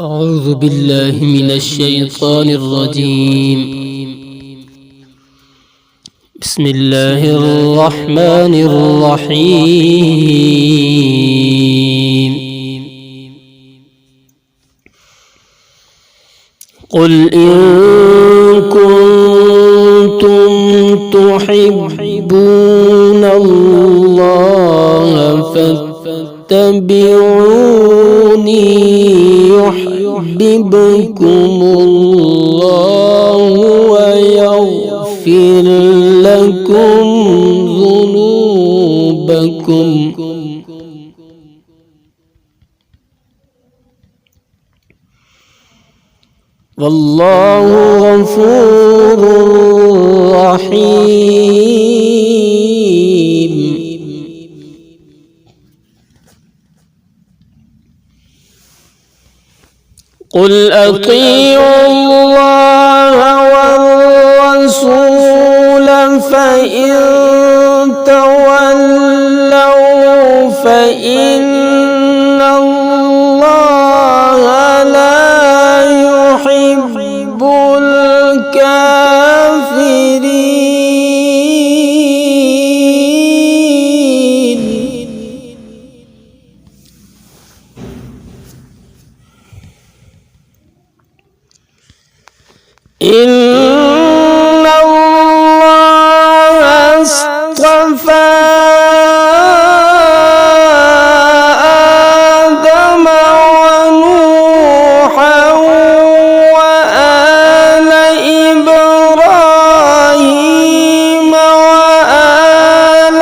أعوذ بالله من الشيطان الرجيم. بسم الله الرحمن الرحيم. قل إن كنتم تحبون الله فاتبعوني يحببكم الله ويغفر لكم ذنوبكم والله غفور رحيم. قل أطيعوا الله والرسول فإن تولوا فإن الله لا يحب الكافرين. إن الله اصطفى آدم ونوحا وآل إبراهيم وآل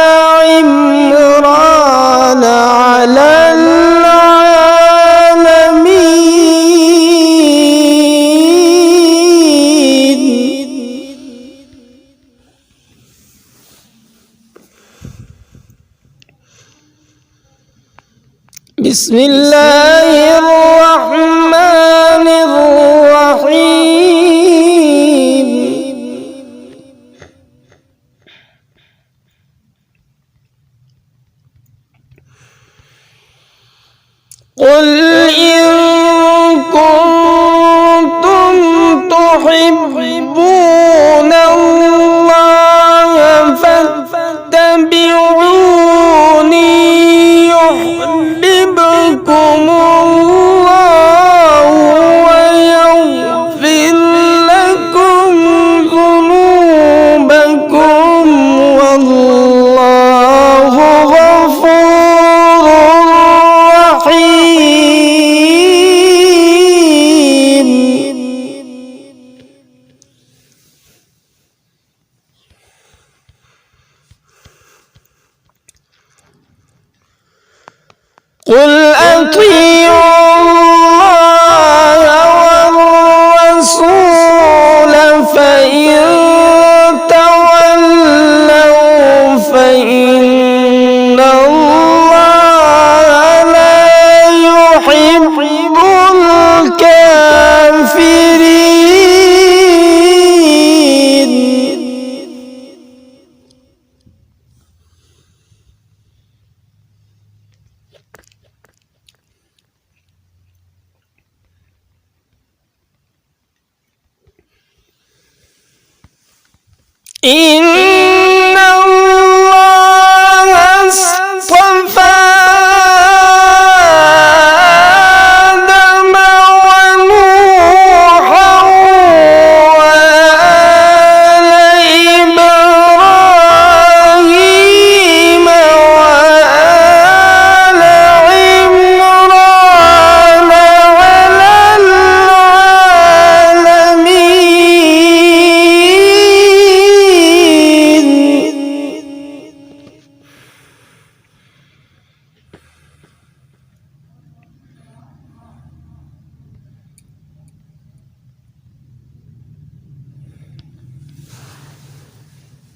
عمران على بسم الله الرحمن الرحيم. قل إن كنتم تحبون الله فاتبعوني يحببكم الله ويغفر لكم ذنوبكم والله غفور رحيم. قل أطيعوا الله والرسول فإن تولوا فإن الله لا يحب الكافرين. إن